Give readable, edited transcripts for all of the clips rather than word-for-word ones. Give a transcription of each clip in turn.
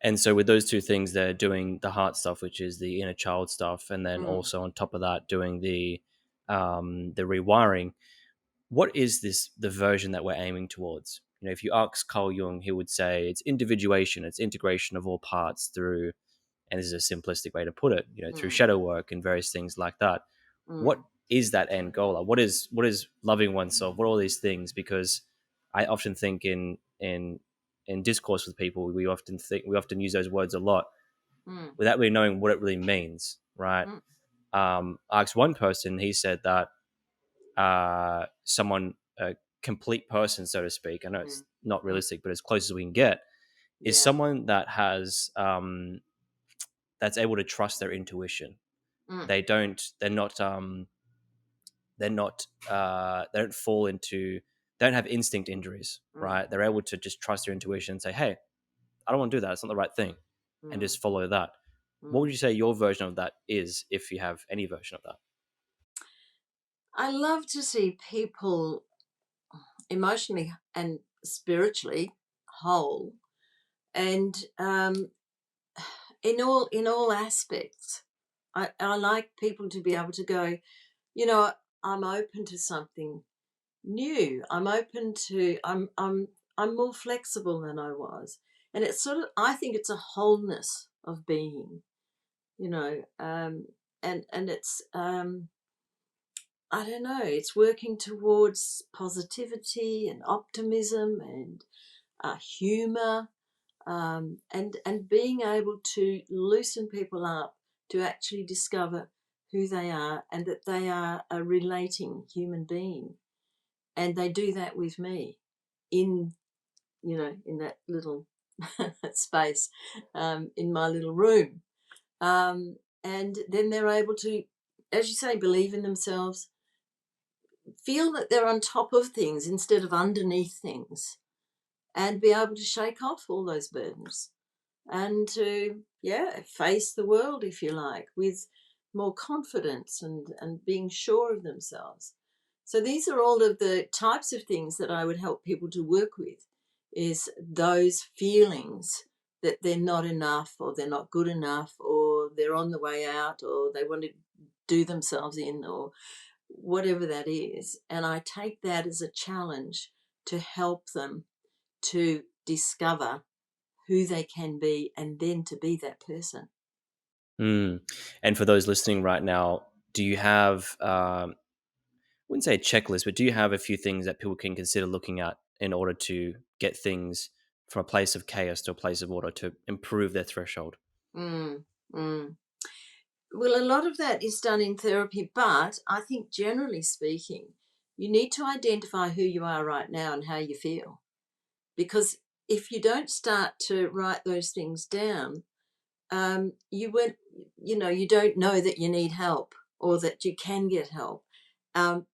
And so with those two things, they're doing the heart stuff, which is the inner child stuff, and then mm, also on top of that, doing the rewiring. What is the version that we're aiming towards? If you ask Carl Jung, he would say it's individuation, it's integration of all parts through, and this is a simplistic way to put it, through mm, shadow work and various things like that. What mm, is that end goal? Like, what is loving oneself? What are all these things? Because I often think in discourse with people, we often use those words a lot mm, without really knowing what it really means, right? mm, I asked one person, he said that someone, a complete person, so to speak, I know it's mm, not mm. realistic, but as close as we can get, is Yeah. someone that has that's able to trust their intuition. Mm, They don't. They're not. They're not. They don't fall into. They don't have instinct injuries, mm, right? They're able to just trust their intuition and say, "Hey, I don't want to do that. It's not the right thing," and mm, just follow that. What would mm. you say your version of that is, if you have any version of that? I love to see people emotionally and spiritually whole, and in all aspects. I like people to be able to go, you know, I'm open to something new. I'm more flexible than I was. And it's sort of, I think it's a wholeness of being, you know, and it's I don't know, it's working towards positivity and optimism and humor, and being able to loosen people up to actually discover who they are and that they are a relating human being, and they do that with me in in that little space, in my little room, and then they're able to, as you say, believe in themselves, feel that they're on top of things instead of underneath things, and be able to shake off all those burdens and to, yeah, face the world, if you like, with more confidence and being sure of themselves. So these are all of the types of things that I would help people to work with, is those feelings that they're not enough, or they're not good enough, or they're on the way out, or they want to do themselves in, or whatever that is. And I take that as a challenge to help them to discover who they can be and then to be that person. Mm. And for those listening right now, do you have, I wouldn't say a checklist, but do you have a few things that people can consider looking at in order to get things from a place of chaos to a place of order to improve their threshold? Mm, mm. Well, a lot of that is done in therapy, but I think generally speaking, you need to identify who you are right now and how you feel. Because if you don't start to write those things down, you won't, you don't know that you need help or that you can get help. Um,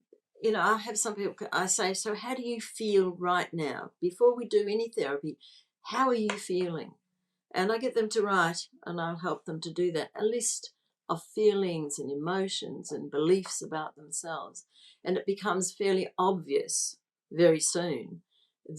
I have some people, I say, so how do you feel right now? Before we do any therapy, how are you feeling? And I get them to write, and I'll help them to do that, a list of feelings and emotions and beliefs about themselves. And it becomes fairly obvious very soon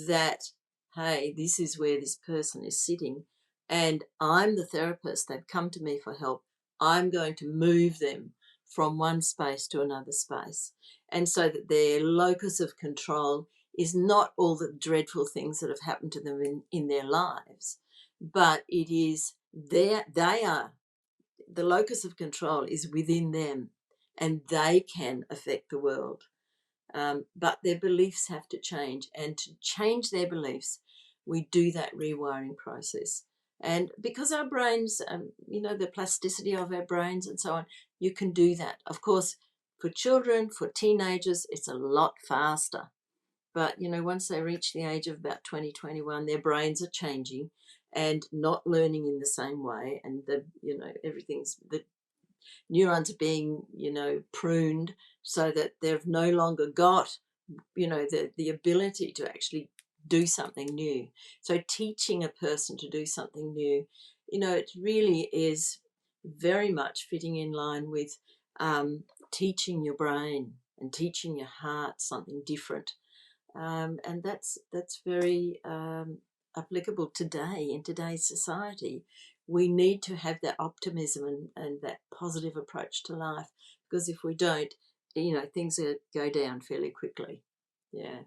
that, hey, this is where this person is sitting. And I'm the therapist. They've come to me for help. I'm going to move them from one space to another space. And so that their locus of control is not all the dreadful things that have happened to them in their lives, but it is they are, the locus of control is within them, and they can affect the world, but their beliefs have to change, and to change their beliefs we do that rewiring process. And because our brains, the plasticity of our brains and so on, you can do that. Of course, for children, for teenagers, it's a lot faster, but once they reach the age of about 2021, their brains are changing and not learning in the same way, and the neurons are being pruned so that they've no longer got the ability to actually do something new. So teaching a person to do something new, it really is very much fitting in line with teaching your brain and teaching your heart something different, and that's very applicable today in today's society. We need to have that optimism and that positive approach to life, because if we don't, things go down fairly quickly. Yeah.